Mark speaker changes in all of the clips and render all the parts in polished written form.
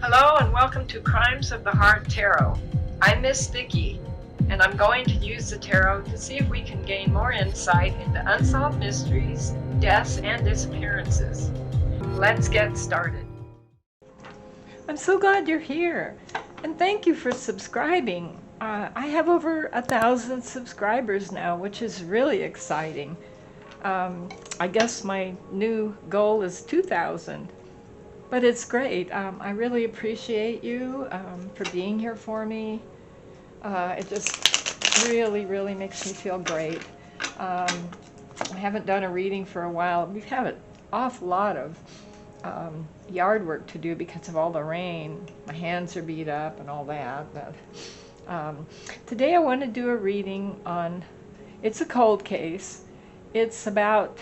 Speaker 1: Hello and welcome to Crimes of the Heart Tarot. I'm Miss Vicki, and I'm going to use the tarot to see if we can gain more insight into unsolved mysteries, deaths, and disappearances. Let's get started. I'm so glad you're here, and thank you for subscribing. I have over 1,000 subscribers now, which is really exciting. I guess my new goal is 2,000. But it's great. I really appreciate you for being here for me. It just really makes me feel great. I haven't done a reading for a while. We've had an awful lot of yard work to do because of all the rain. My hands are beat up and all that. But today I want to do a reading on, it's a cold case. It's about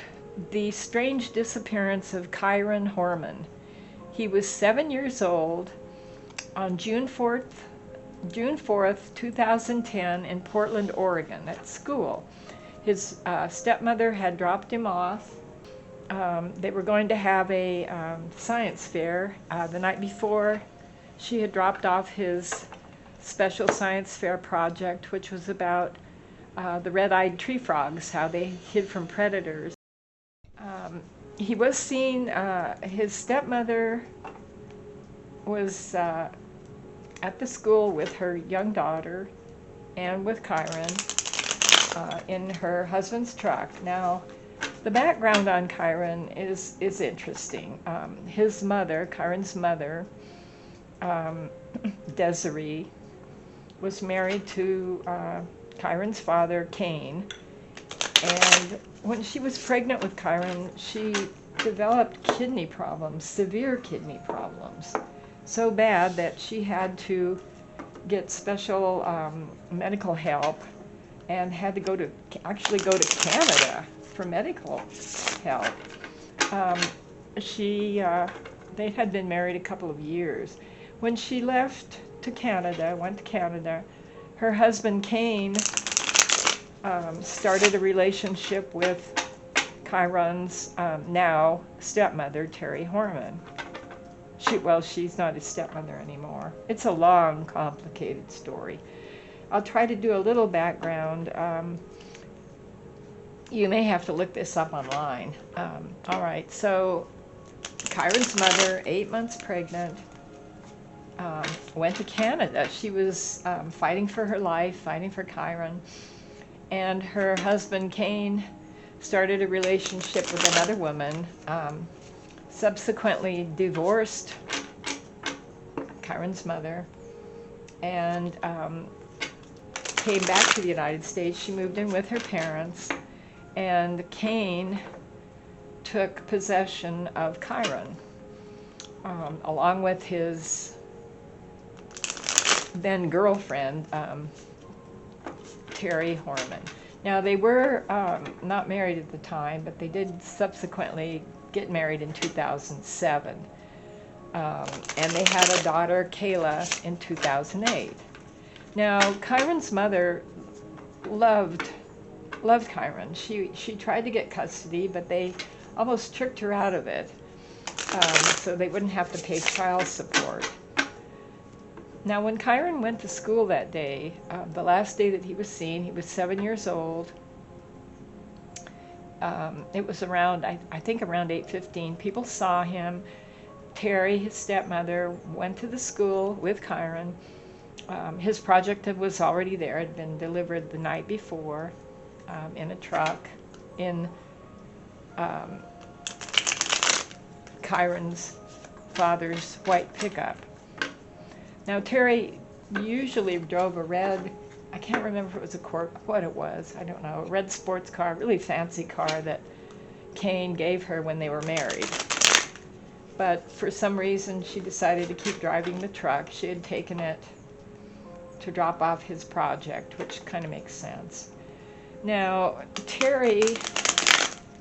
Speaker 1: the strange disappearance of KYRON HORMAN. He was 7 years old on June 4th, 2010 in Portland, Oregon at school. His stepmother had dropped him off. They were going to have a science fair. The night before, she had dropped off his special science fair project, which was about the red-eyed tree frogs, how they hid from predators. He was seen, his stepmother was at the school with her young daughter and with KYRON in her husband's truck. Now, the background on KYRON is interesting. His mother, KYRON's mother, Desiree, was married to KYRON's father, Cain, and when she was pregnant with KYRON, she developed kidney problems, severe kidney problems, so bad that she had to get special medical help and had to actually go to Canada for medical help. They had been married a couple of years. When she went to Canada, her husband Cain started a relationship with KYRON's now stepmother, Terry Horman. She's not his stepmother anymore. It's a long, complicated story. I'll try to do a little background. You may have to look this up online. All right, so KYRON's mother, 8 months pregnant, went to Canada. She was fighting for her life, fighting for KYRON. And her husband, Cain, started a relationship with another woman, subsequently divorced KYRON's mother, and came back to the United States. She moved in with her parents, and Cain took possession of KYRON, along with his then girlfriend, Terry Horman. Now, they were not married at the time, but they did subsequently get married in 2007. And they had a daughter, Kayla, in 2008. Now, KYRON's mother loved KYRON. She tried to get custody, but they almost tricked her out of it, so they wouldn't have to pay child support. Now, when KYRON went to school that day, the last day that he was seen, he was 7 years old. It was around, I think around 8:15. People saw him. Terry, his stepmother, went to the school with KYRON. His project was already there. It had been delivered the night before in a truck in KYRON's father's white pickup. Now, Terry usually drove a red, I can't remember if it was what it was, I don't know, a red sports car, really fancy car that Cain gave her when they were married. But for some reason, she decided to keep driving the truck. She had taken it to drop off his project, which kind of makes sense. Now, Terry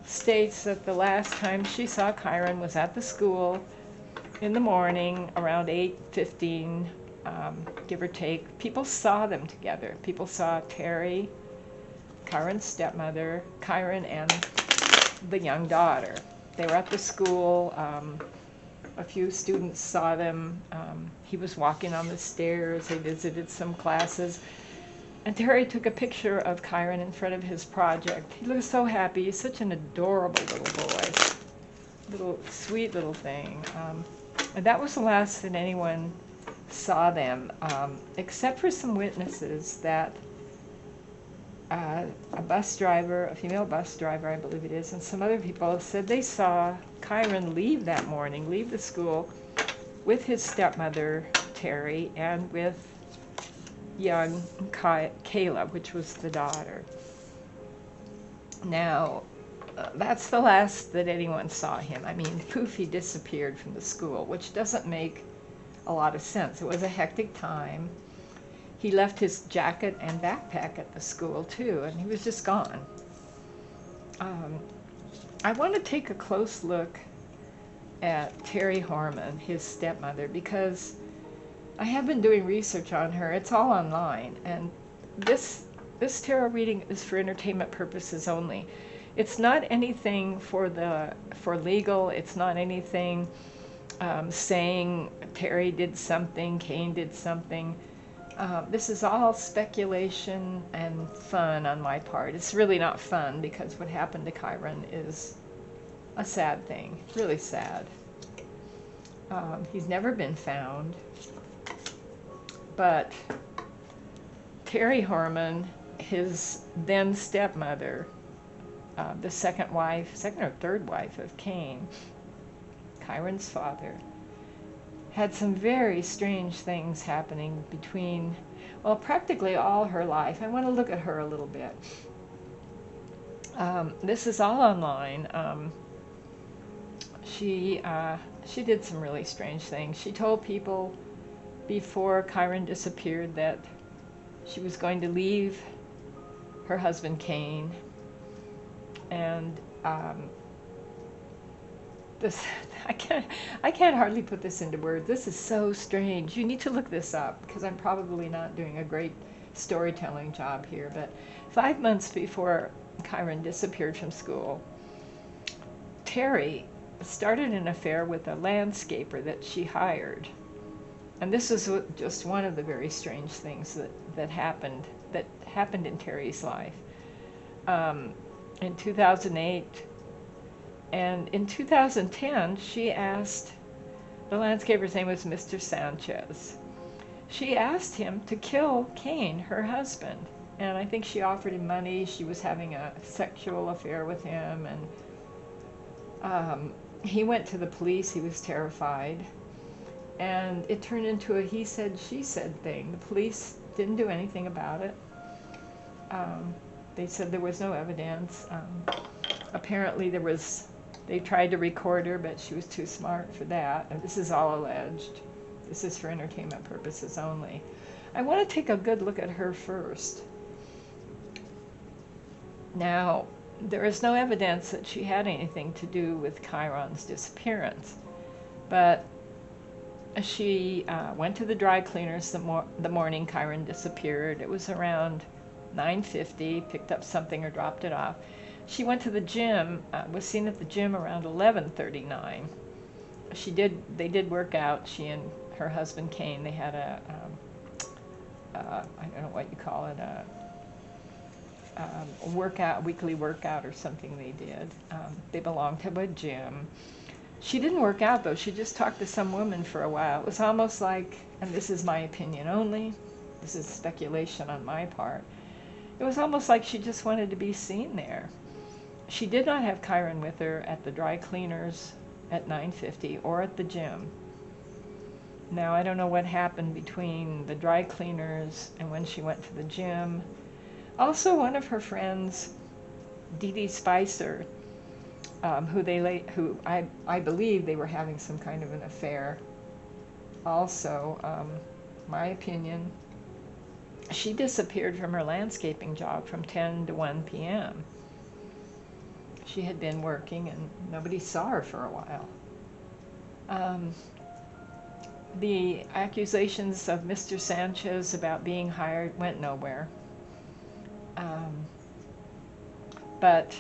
Speaker 1: states that the last time she saw KYRON was at the school in the morning around 8:15, give or take. People saw them together. People saw Terry, KYRON's stepmother, KYRON, and the young daughter. They were at the school a few students saw them. He was walking on the stairs. They visited some classes. And Terry took a picture of KYRON in front of his project. He looked so happy. He's such an adorable little boy. Sweet little thing. And that was the last that anyone saw them, except for some witnesses that a bus driver, a female bus driver, I believe it is, and some other people said they saw KYRON leave that morning, leave the school with his stepmother, Terry, and with young Kayla, which was the daughter. Now, that's the last that anyone saw him. I mean, poof, he disappeared from the school, which doesn't make a lot of sense. It was a hectic time. He left his jacket and backpack at the school too, and he was just gone. I want to take a close look at Terry Horman, his stepmother, because I have been doing research on her. It's all online, and this tarot reading is for entertainment purposes only. It's not anything for legal. It's not anything saying Terry did something, Cain did something. This is all speculation and fun on my part. It's really not fun because what happened to KYRON is a sad thing, really sad. He's never been found, but Terry Horman, his then stepmother, the second or third wife of Cain, KYRON's father, had some very strange things happening between, well, practically all her life. I want to look at her a little bit. This is all online. She did some really strange things. She told people before KYRON disappeared that she was going to leave her husband Cain, and I can't hardly put this into words. This is so strange. You need to look this up because I'm probably not doing a great storytelling job here. But 5 months before KYRON disappeared from school, Terry started an affair with a landscaper that she hired. And this is just one of the very strange things that happened in Terry's life. In 2008, and in 2010, she asked, the landscaper's name was Mr. Sanchez. She asked him to kill Cain, her husband. And I think she offered him money. She was having a sexual affair with him. And he went to the police. He was terrified. And it turned into a he said, she said thing. The police didn't do anything about it. They said there was no evidence. Apparently they tried to record her, but she was too smart for that. And this is all alleged. This is for entertainment purposes only. I want to take a good look at her first. Now, there is no evidence that she had anything to do with KYRON's disappearance, but she went to the dry cleaners the morning KYRON disappeared. It was around 9:50, picked up something or dropped it off. She went to the gym, was seen at the gym around 11:39. They did work out, she and her husband Cain. They had I don't know what you call it, a weekly workout or something they did. They belonged to a gym. She didn't work out though, she just talked to some woman for a while. It was almost like, and this is my opinion only, this is speculation on my part, it was almost like she just wanted to be seen there. She did not have KYRON with her at the dry cleaners at 9:50 or at the gym. Now, I don't know what happened between the dry cleaners and when she went to the gym. Also, one of her friends, Dee Dee Spicer, who I believe they were having some kind of an affair. Also, my opinion, she disappeared from her landscaping job from 10 to 1 p.m. She had been working and nobody saw her for a while. The accusations of Mr. Sanchez about being hired went nowhere. But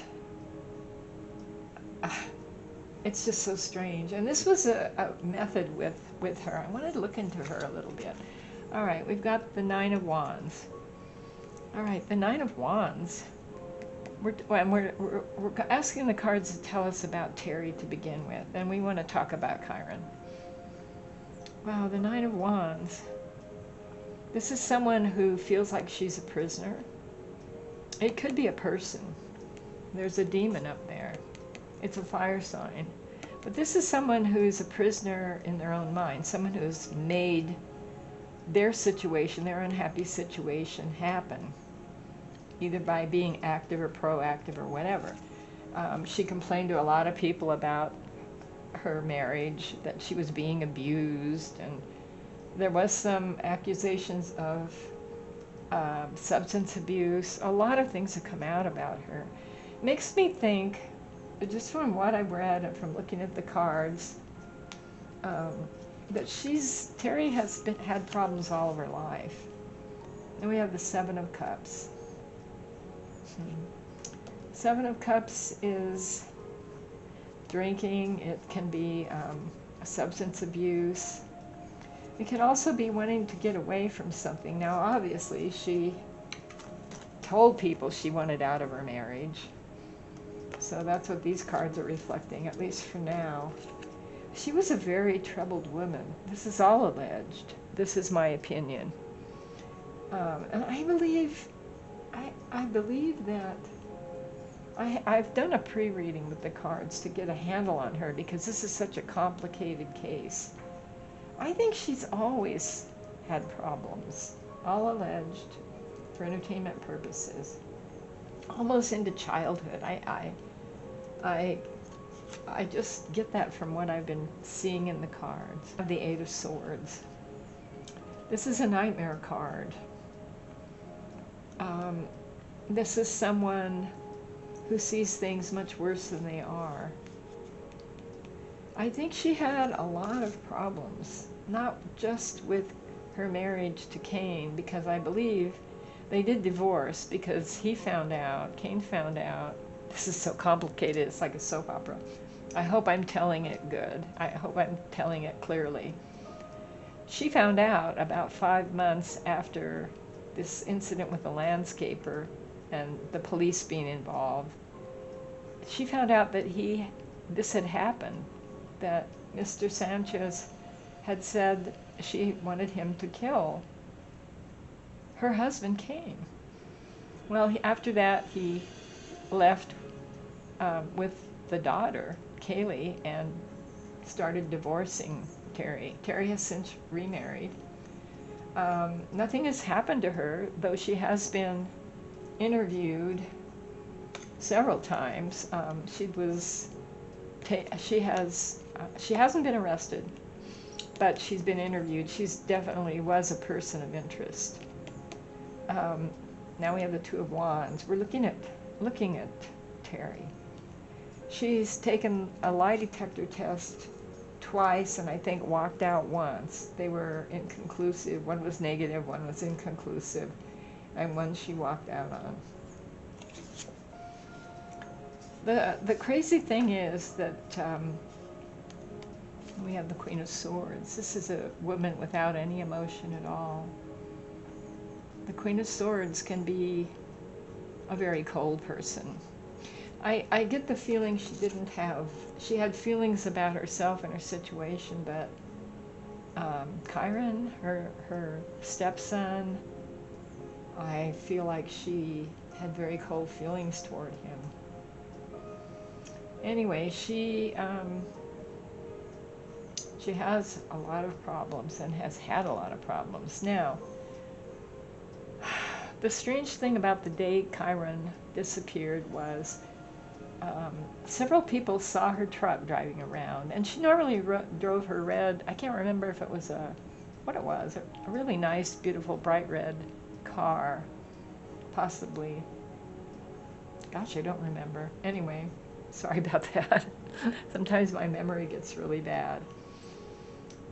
Speaker 1: It's just so strange. And this was a method with her. I wanted to look into her a little bit. All right, we've got the Nine of Wands. All right, the Nine of Wands. We're asking the cards to tell us about Terry to begin with, and we want to talk about KYRON. Wow, the Nine of Wands. This is someone who feels like she's a prisoner. It could be a person. There's a demon up there. It's a fire sign. But this is someone who's a prisoner in their own mind, someone who's made their situation, their unhappy situation, happen, either by being active or proactive or whatever. She complained to a lot of people about her marriage, that she was being abused, and there was some accusations of substance abuse. A lot of things have come out about her. Makes me think, just from what I've read and from looking at the cards, that Terry has had problems all of her life. And we have the Seven of Cups. Seven of Cups is drinking. It can be substance abuse. It can also be wanting to get away from something. Now, obviously, she told people she wanted out of her marriage. So that's what these cards are reflecting, at least for now. She was a very troubled woman. This is all alleged. This is my opinion. And I believe that I've done a pre-reading with the cards to get a handle on her, because this is such a complicated case. I think she's always had problems, all alleged, for entertainment purposes, almost into childhood. I just get that from what I've been seeing in the cards. The Eight of Swords. This is a nightmare card. This is someone who sees things much worse than they are. I think she had a lot of problems, not just with her marriage to Cain, because I believe they did divorce because Cain found out. This is so complicated, it's like a soap opera. I hope I'm telling it good. I hope I'm telling it clearly. She found out about 5 months after this incident with the landscaper and the police being involved. She found out that this had happened, that Mr. Sanchez had said she wanted him to kill her husband, Cain. Well, after that, he left with the daughter, Kaylee, and started divorcing Terry. Terry has since remarried. Nothing has happened to her, though she has been interviewed several times. She hasn't been arrested, but she's been interviewed. She's definitely was a person of interest. Now we have the Two of Wands. We're looking at Terry. She's taken a lie detector test twice, and I think walked out once. They were inconclusive. One was negative, one was inconclusive, and one she walked out on. The crazy thing is that we have the Queen of Swords. This is a woman without any emotion at all. The Queen of Swords can be a very cold person. I get the feeling she had feelings about herself and her situation, but KYRON, her stepson, I feel like she had very cold feelings toward him. Anyway, she has a lot of problems and has had a lot of problems. Now, the strange thing about the day KYRON disappeared was several people saw her truck driving around, and she normally drove her red, I can't remember if it was a really nice, beautiful, bright red car, possibly. Gosh, I don't remember. Anyway, sorry about that. Sometimes my memory gets really bad.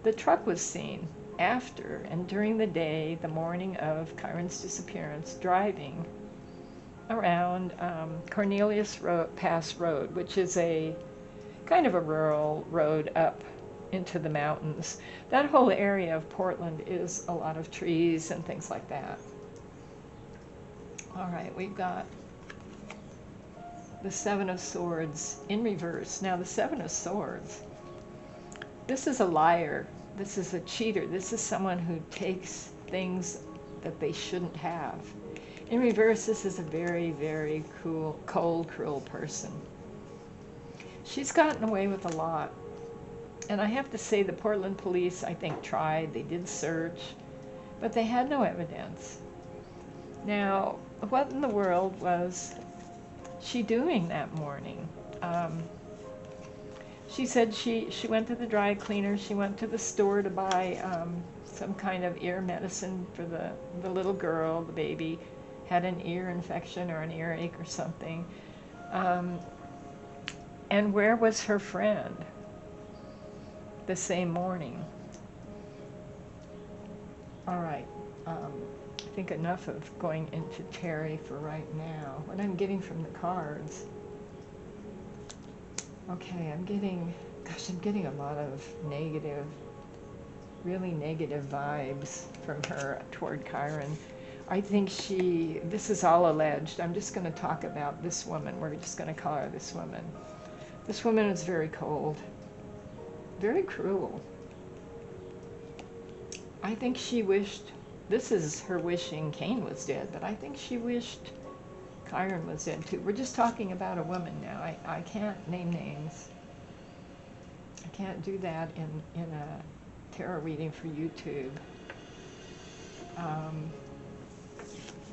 Speaker 1: The truck was seen after and during the day, the morning of KYRON's disappearance, driving around Cornelius Pass Road, which is a kind of a rural road up into the mountains. That whole area of Portland is a lot of trees and things like that. All right, we've got the Seven of Swords in reverse. Now the Seven of Swords, this is a liar. This is a cheater. This is someone who takes things that they shouldn't have. In reverse, this is a very, very cold, cruel person. She's gotten away with a lot. And I have to say the Portland police, I think, tried. They did search, but they had no evidence. Now, what in the world was she doing that morning? She said she went to the dry cleaner. She went to the store to buy some kind of ear medicine for the little girl. The baby had an ear infection or an earache or something. And where was her friend the same morning? All right. I think enough of going into Terry for right now. What I'm getting from the cards. Okay, I'm getting a lot of negative, really negative vibes from her toward Chiron. I think this is all alleged. I'm just going to talk about this woman. We're just going to call her this woman. This woman is very cold, very cruel. I think she wished, this is her wishing Cain was dead, but I think she wished Chiron was dead too. We're just talking about a woman now. I can't name names. I can't do that in a tarot reading for YouTube.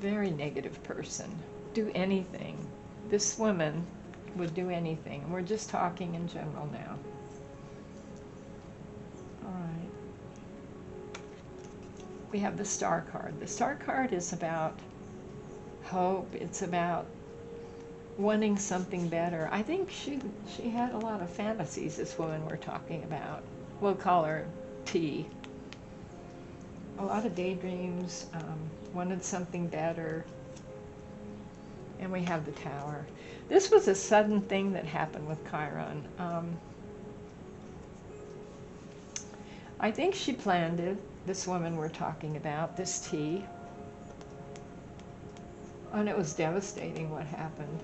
Speaker 1: Very negative person. Do anything. This woman would do anything. And we're just talking in general now. All right. We have the Star card. The Star card is about hope. It's about wanting something better. I think she had a lot of fantasies, this woman we're talking about. We'll call her T. A lot of daydreams, wanted something better. And we have the Tower. This was a sudden thing that happened with Chiron. I think she planned it, this woman we're talking about, this T. And it was devastating what happened.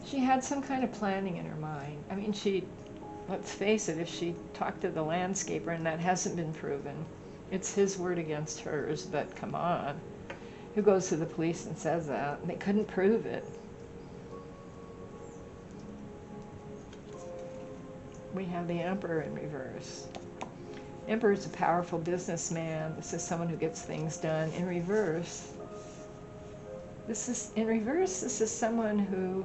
Speaker 1: She had some kind of planning in her mind. I mean, let's face it, if she talked to the landscaper, and that hasn't been proven, it's his word against hers, but come on. Who goes to the police and says that? They couldn't prove it. We have the Emperor in reverse. Emperor is a powerful businessman. This is someone who gets things done. In reverse, this is someone who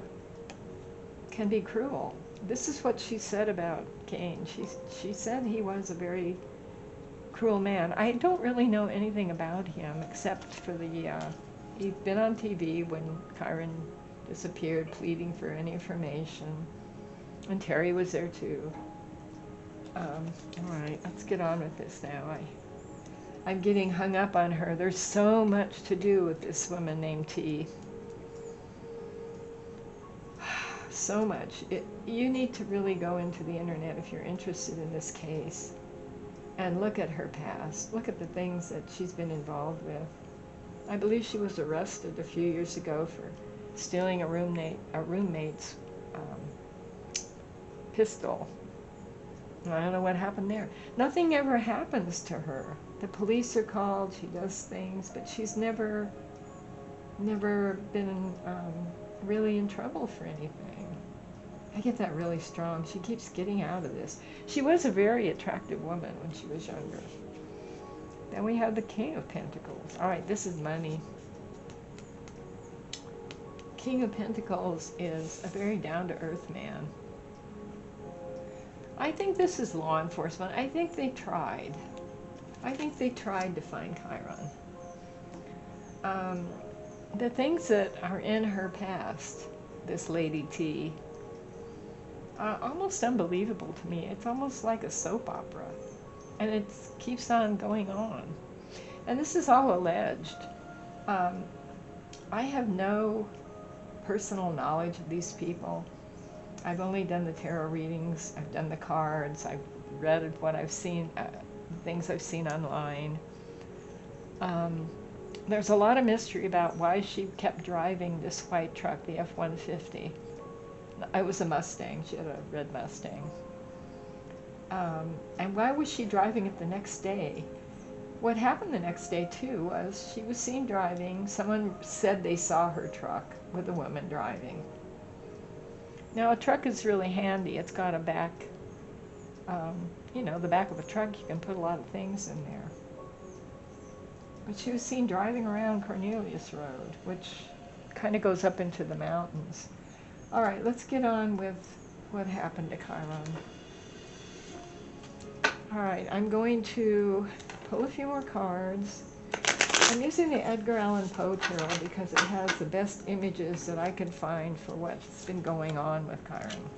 Speaker 1: can be cruel. This is what she said about Cain. She said he was a very cruel man. I don't really know anything about him except for he'd been on TV when Chiron disappeared, pleading for any information. And Terry was there too. All right, let's get on with this now. I'm getting hung up on her. There's so much to do with this woman named T. So much. You need to really go into the internet if you're interested in this case and look at her past. Look at the things that she's been involved with. I believe she was arrested a few years ago for stealing a roommate's pistol. I don't know what happened there. Nothing ever happens to her. The police are called, she does things, but she's never been really in trouble for anything. I get that really strong. She keeps getting out of this. She was a very attractive woman when she was younger. Then we have the King of Pentacles. All right, this is money. King of Pentacles is a very down-to-earth man. I think this is law enforcement. I think they tried. I think they tried to find Chiron. The things that are in her past, this Lady T, are almost unbelievable to me. It's almost like a soap opera. And it keeps on going on. And this is all alleged. I have no personal knowledge of these people. I've only done the tarot readings. I've done the cards. I've read what I've seen, things I've seen online. There's a lot of mystery about why she kept driving this white truck, the F-150. It was a Mustang. She had a red Mustang. And why was she driving it the next day? What happened the next day, too, was she was seen driving. Someone said they saw her truck with a woman driving. Now, a truck is really handy. It's got a back, the back of a truck, you can put a lot of things in there. But she was seen driving around Cornelius Road, which kind of goes up into the mountains. All right, let's get on with what happened to Chiron. All right, I'm going to pull a few more cards. I'm using the Edgar Allan Poe tarot because it has the best images that I could find for what's been going on with Chiron.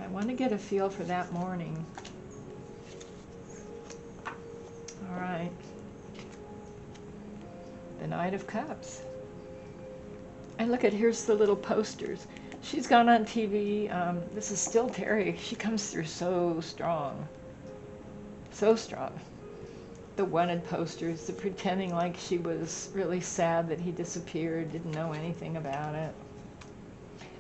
Speaker 1: I want to get a feel for that morning. All right. The Knight of Cups. And look at, here's the little posters. She's gone on TV. This is still Terry. She comes through so strong. So strong. The wanted posters, the pretending like she was really sad that he disappeared, didn't know anything about it.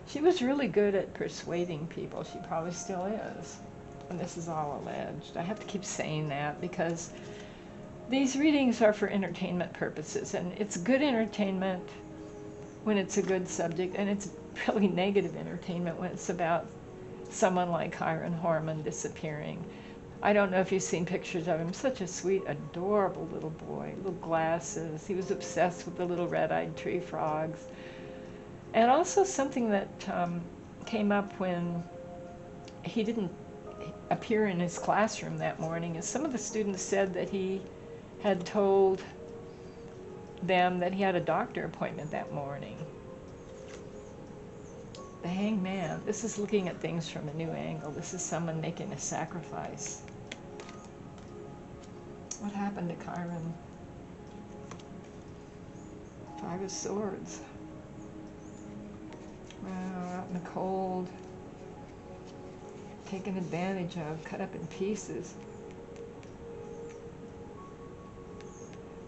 Speaker 1: She was really good at persuading people. She probably still is. And this is all alleged. I have to keep saying that because these readings are for entertainment purposes, and it's good entertainment when it's a good subject, and it's really negative entertainment when it's about someone like KYRON HORMAN disappearing. I don't know if you've seen pictures of him. Such a sweet, adorable little boy, little glasses. He was obsessed with the little red-eyed tree frogs. And also something that came up when he didn't appear in his classroom that morning is some of the students said that he had told them that he had a doctor appointment that morning. The Hanged Man. This is looking at things from a new angle. This is someone making a sacrifice. What happened to Chiron? Five of Swords. Wow, out in the cold. Taken advantage of, cut up in pieces.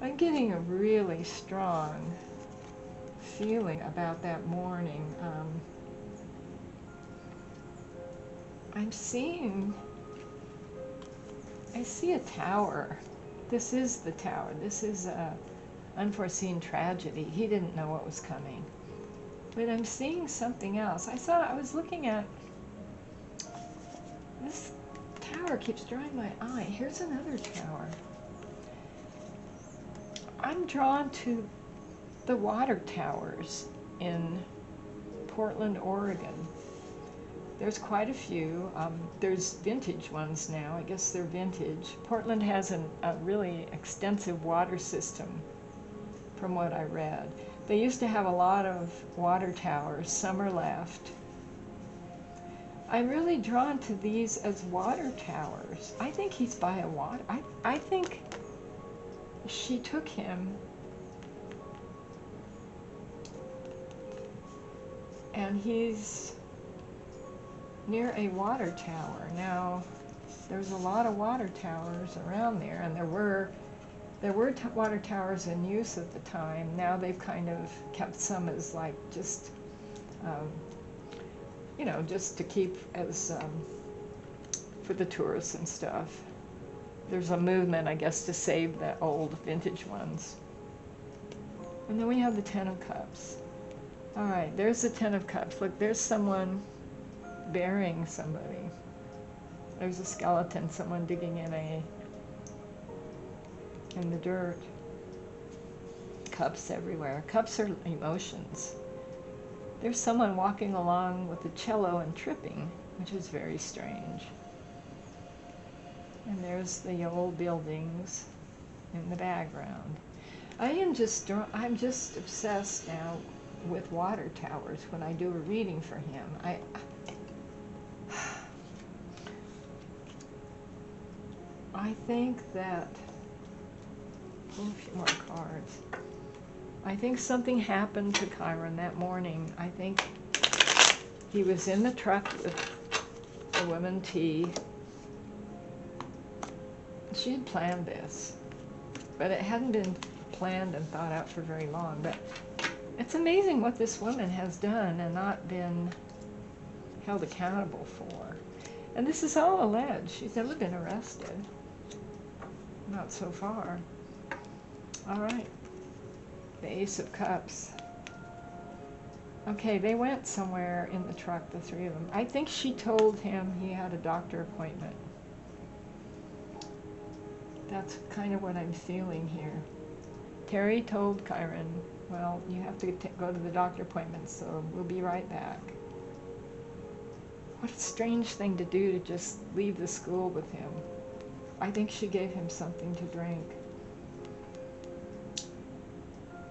Speaker 1: I'm getting a really strong feeling about that morning. I see a tower. This is the tower. This is an unforeseen tragedy. He didn't know what was coming. But I'm seeing something else. I was looking at, this tower keeps drawing my eye. Here's another tower. I'm drawn to the water towers in Portland, Oregon. There's quite a few. There's vintage ones now. I guess they're vintage. Portland has a really extensive water system, from what I read. They used to have a lot of water towers. Some are left. I'm really drawn to these as water towers. I think he's by a water. I think she took him and he's near a water tower. Now, there's a lot of water towers around there, and there were water towers in use at the time. Now they've kind of kept some as like just, just to keep as for the tourists and stuff. There's a movement, I guess, to save the old vintage ones. And then we have the Ten of Cups. All right, there's the Ten of Cups. Look, there's someone burying somebody. There's a skeleton, someone digging in the dirt. Cups everywhere. Cups are emotions. There's someone walking along with a cello and tripping, which is very strange. And there's the old buildings in the background. I'm just obsessed now with water towers when I do a reading for him. I think that, pull a few more cards. I think something happened to Chiron that morning. I think He was in the truck with the woman T. She had planned this, but it hadn't been planned and thought out for very long. But it's amazing what this woman has done and not been held accountable for. And this is all alleged. She's never been arrested. Not so far. All right. The Ace of Cups. Okay, they went somewhere in the truck, the three of them. I think she told him he had a doctor appointment. That's kind of what I'm feeling here. Terry told KYRON, well, you have to go to the doctor appointment, so we'll be right back. What a strange thing to do, to just leave the school with him. I think she gave him something to drink.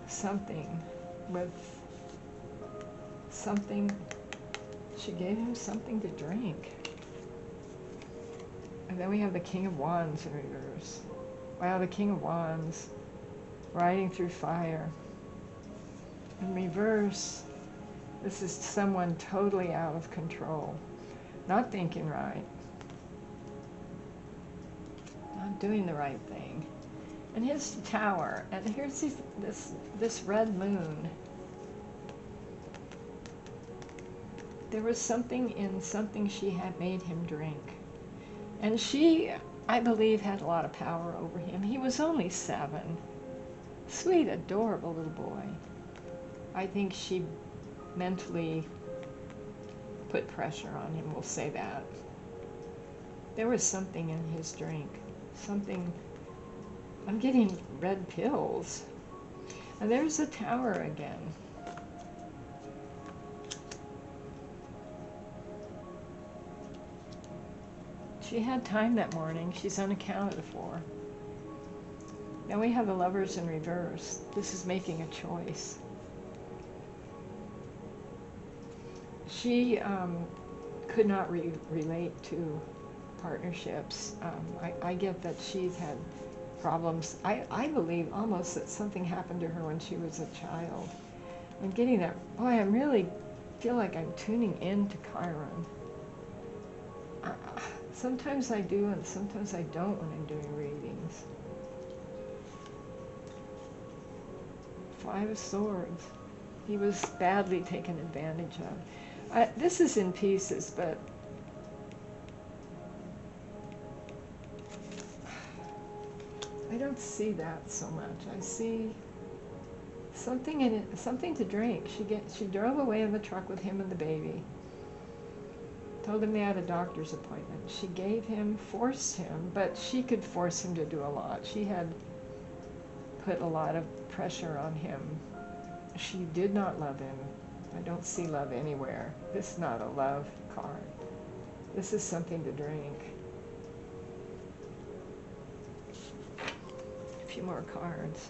Speaker 1: Something with something. She gave him something to drink. And then we have the King of Wands in reverse. Wow, the King of Wands riding through fire. In reverse, this is someone totally out of control. Not thinking right. Not doing the right thing. And his tower. And here's this red moon. There was something in something she had made him drink. And she, I believe, had a lot of power over him. He was only 7. Sweet, adorable little boy. I think she mentally put pressure on him, we'll say that. There was something in his drink. Something. I'm getting red pills. And there's the tower again. She had time that morning. She's unaccounted for. Then we have the Lovers in reverse. This is making a choice. She could not relate to partnerships. I get that she's had problems. I believe almost that something happened to her when she was a child. I'm getting that. Boy, I really feel like I'm tuning in to KYRON. Sometimes I do and sometimes I don't when I'm doing readings. 5 of Swords. He was badly taken advantage of. This is in pieces, but I don't see that so much. I see something in it, something to drink. She drove away in the truck with him and the baby. Told him they had a doctor's appointment. She gave him, forced him, but she could force him to do a lot. She had put a lot of pressure on him. She did not love him. I don't see love anywhere. This is not a love card. This is something to drink. A few more cards.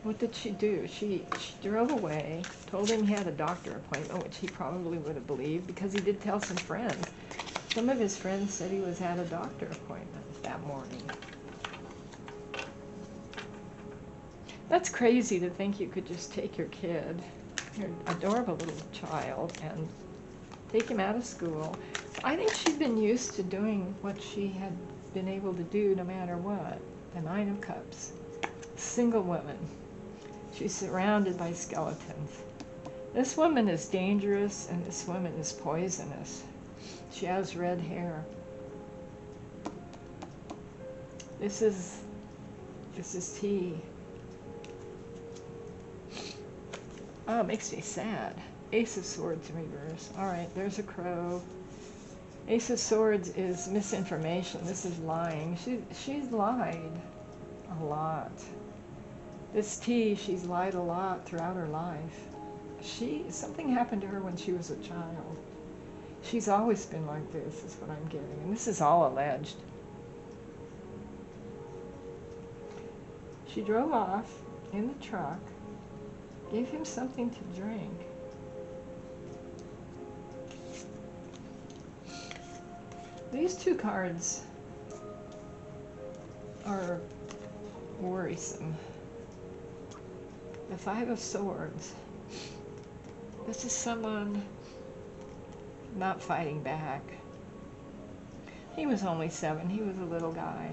Speaker 1: What did she do? She drove away, told him he had a doctor appointment, which he probably would have believed because he did tell some friends. Some of his friends said he was at a doctor appointment that morning. That's crazy to think you could just take your kid, your adorable little child, and take him out of school. I think she'd been used to doing what she had been able to do no matter what. The 9 of Cups. Single woman. She's surrounded by skeletons. This woman is dangerous and this woman is poisonous. She has red hair. This is tea. Oh, it makes me sad. Ace of Swords in reverse. All right, there's a crow. Ace of Swords is misinformation. This is lying. She's lied a lot. This T, she's lied a lot throughout her life. Something happened to her when she was a child. She's always been like this, is what I'm getting. And this is all alleged. She drove off in the truck, gave him something to drink. These 2 cards are worrisome. The 5 of Swords. This is someone not fighting back. He was only 7. He was a little guy.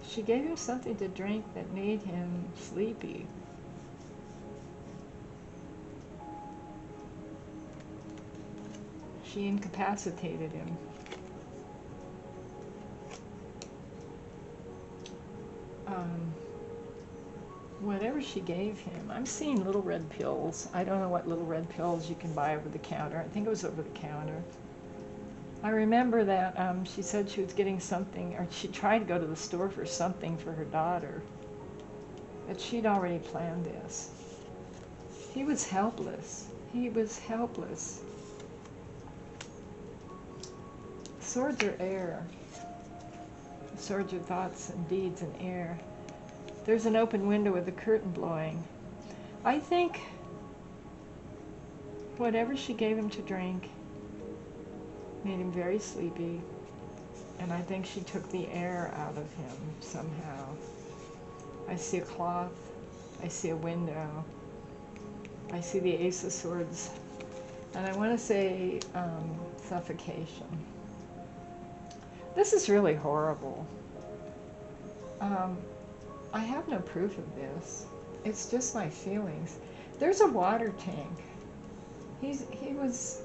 Speaker 1: She gave him something to drink that made him sleepy. She incapacitated him. Whatever she gave him, I'm seeing little red pills. I don't know what little red pills you can buy over the counter. I think it was over the counter. I remember that she said she was getting something, or she tried to go to the store for something for her daughter. But she'd already planned this. He was helpless. He was helpless. Swords are air. Swords are thoughts and deeds in air. There's an open window with a curtain blowing. I think whatever she gave him to drink made him very sleepy, and I think she took the air out of him somehow. I see a cloth. I see a window. I see the Ace of Swords, and I want to say suffocation. This is really horrible. I have no proof of this. It's just my feelings. There's a water tank. He was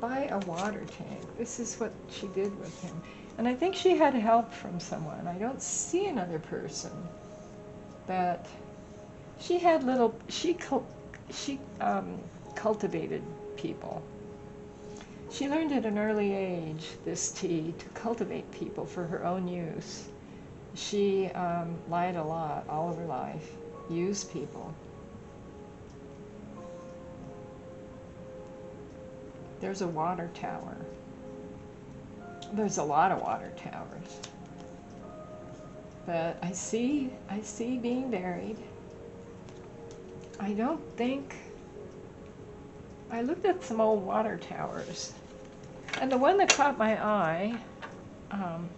Speaker 1: by a water tank. This is what she did with him. And I think she had help from someone. I don't see another person. But she had little, she cultivated people. She learned at an early age, this tea, to cultivate people for her own use. She lied a lot all of her life, used people. There's a water tower. There's a lot of water towers. But I see being buried. I don't think, I looked at some old water towers, and the one that caught my eye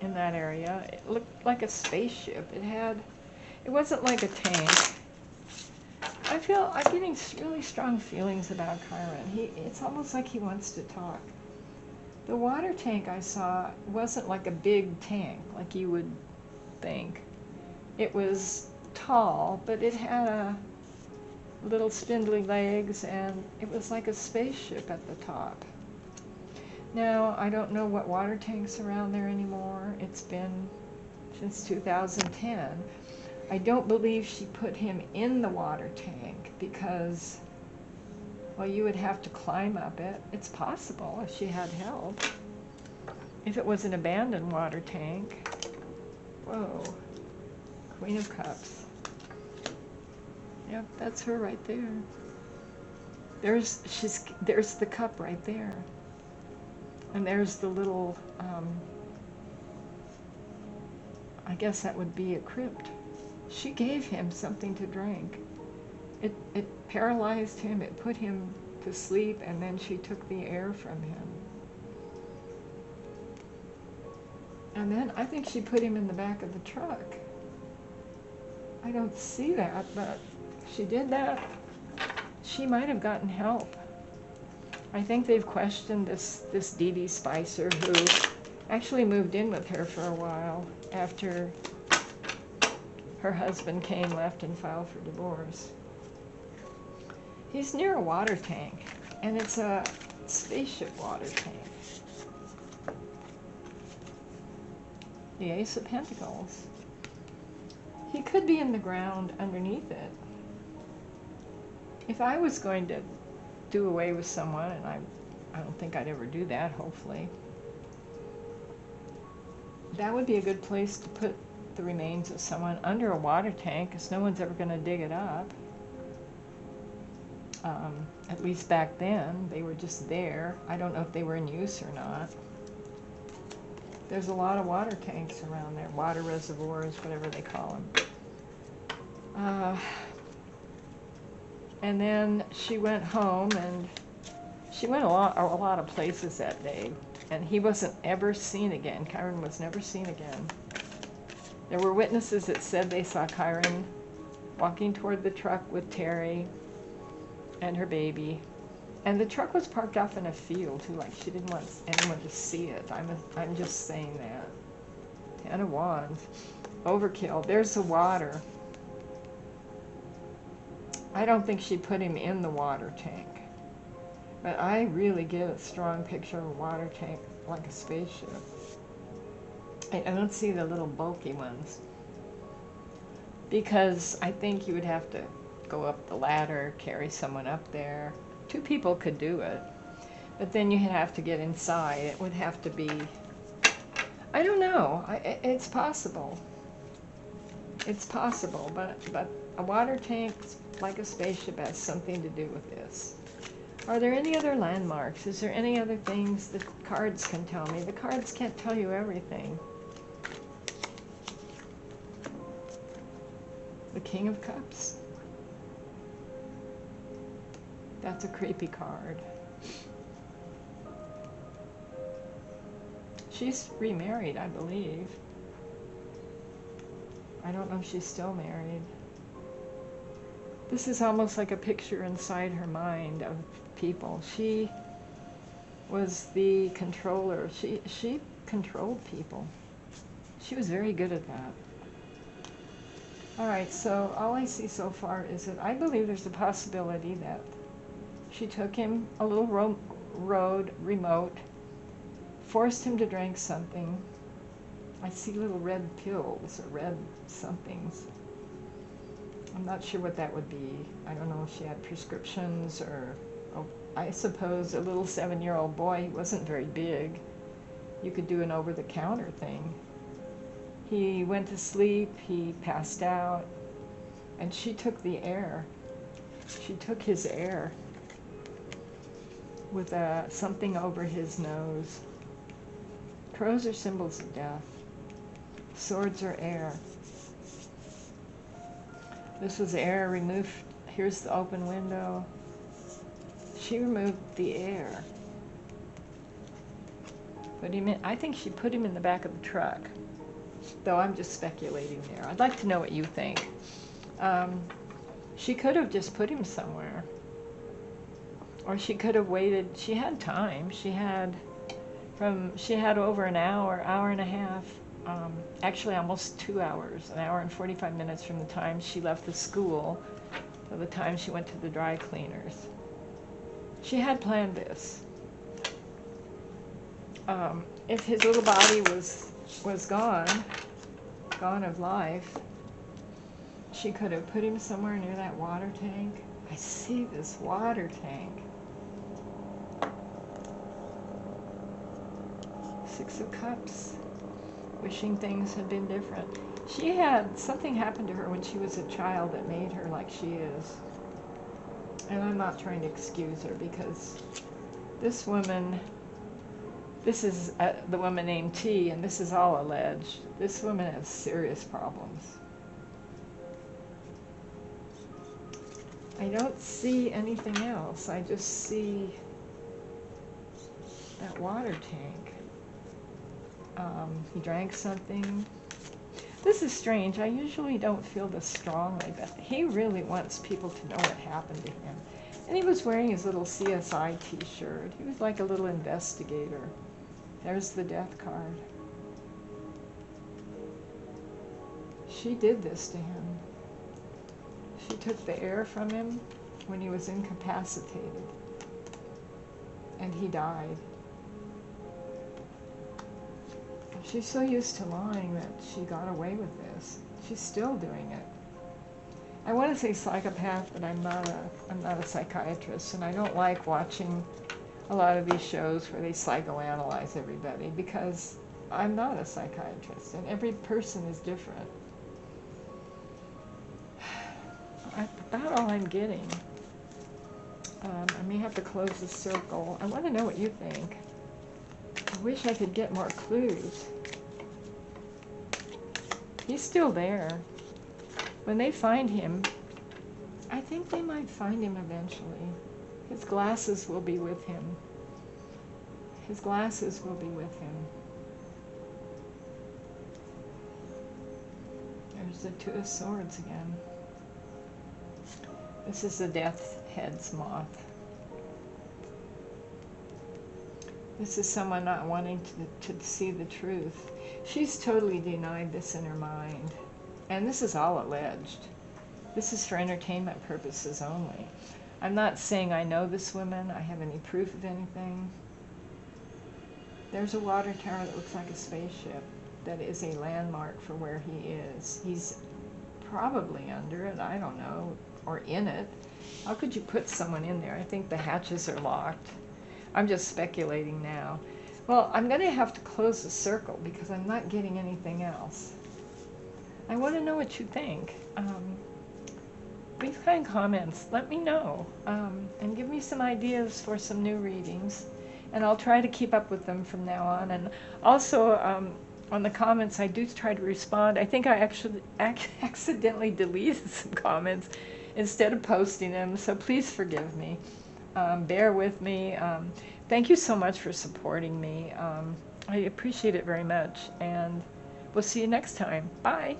Speaker 1: in that area, it looked like a spaceship. It wasn't like a tank. I'm getting really strong feelings about KYRON. It's almost like he wants to talk. The water tank I saw wasn't like a big tank, like you would think. It was tall, but it had a little spindly legs, and it was like a spaceship at the top. Now, I don't know what water tanks are around there anymore. It's been since 2010. I don't believe she put him in the water tank because, well, you would have to climb up it. It's possible if she had help. If it was an abandoned water tank. Whoa. Queen of Cups. Yep, that's her right there. There's the cup right there. And there's the little, I guess that would be a crypt. She gave him something to drink. It paralyzed him, it put him to sleep, and then she took the air from him. And then I think she put him in the back of the truck. I don't see that, but if she did that, she might have gotten help. I think they've questioned this Dee Dee Spicer, who actually moved in with her for a while after her husband came, left, and filed for divorce. He's near a water tank, and it's a spaceship water tank. The Ace of Pentacles. He could be in the ground underneath it. If I was going to do away with someone, and I don't think I'd ever do that, hopefully, that would be a good place to put the remains of someone, under a water tank, because no one's ever going to dig it up. At least back then, they were just there. I don't know if they were in use or not. There's a lot of water tanks around there, water reservoirs, whatever they call them. And then she went home, and she went a lot of places that day, and he wasn't ever seen again. KYRON was never seen again. There were witnesses that said they saw KYRON walking toward the truck with Terry and her baby, And the truck was parked off in a field too, like she didn't want anyone to see it. I'm just saying that. 10 of Wands. Overkill. There's the water. I don't think she put him in the water tank. But I really get a strong picture of a water tank like a spaceship. I don't see the little bulky ones. Because I think you would have to go up the ladder, carry someone up there. 2 people could do it. But then you'd have to get inside. It would have to be... I don't know. It's possible. It's possible. But a water tank like a spaceship has something to do with this. Are there any other landmarks? Is there any other things the cards can tell me? The cards can't tell you everything. The King of Cups. That's a creepy card. She's remarried, I believe. I don't know if she's still married. This is almost like a picture inside her mind of people. She was the controller. She controlled people. She was very good at that. Alright, so all I see so far is that I believe there's a possibility that she took him a little road, remote, forced him to drink something. I see little red pills or red somethings. I'm not sure what that would be. I don't know if she had prescriptions or, oh, I suppose a little 7-year-old boy. He wasn't very big. You could do an over-the-counter thing. He went to sleep, he passed out, and she took the air. She took his air with something over his nose. Crows are symbols of death. Swords are air. This was air removed. Here's the open window. She removed the air. Put him in, I think she put him in the back of the truck. Though I'm just speculating there. I'd like to know what you think. She could have just put him somewhere. Or she could have waited. She had time. She had over an hour and a half. Actually almost 2 hours, an hour and 45 minutes from the time she left the school to the time she went to the dry cleaners. She had planned this. If his little body was gone of life, she could have put him somewhere near that water tank. I see this water tank. 6 of Cups. Wishing things had been different. She had something happen to her when she was a child that made her like she is. And I'm not trying to excuse her because this woman, this is the woman named T, and this is all alleged. This woman has serious problems. I don't see anything else. I just see that water tank. He drank something. This is strange. I usually don't feel this strongly, but he really wants people to know what happened to him. And he was wearing his little CSI t-shirt. He was like a little investigator. There's the death card. She did this to him. She took the air from him when he was incapacitated. And he died. She's so used to lying that she got away with this. She's still doing it. I want to say psychopath, but I'm not a psychiatrist, and I don't like watching a lot of these shows where they psychoanalyze everybody because I'm not a psychiatrist, and every person is different. About all I'm getting. I may have to close the circle. I want to know what you think. I wish I could get more clues. He's still there. When they find him, I think they might find him eventually. His glasses will be with him. His glasses will be with him. There's the 2 of Swords again. This is the Death's Head's moth. This is someone not wanting to see the truth. She's totally denied this in her mind. And this is all alleged. This is for entertainment purposes only. I'm not saying I know this woman. I have any proof of anything. There's a water tower that looks like a spaceship that is a landmark for where he is. He's probably under it, I don't know, or in it. How could you put someone in there? I think the hatches are locked. I'm just speculating now. Well, I'm going to have to close the circle because I'm not getting anything else. I want to know what you think. Leave kind comments. Let me know. And give me some ideas for some new readings. And I'll try to keep up with them from now on. And also, on the comments, I do try to respond. I think I actually accidentally deleted some comments instead of posting them. So please forgive me. Bear with me. Thank you so much for supporting me. I appreciate it very much. And we'll see you next time. Bye.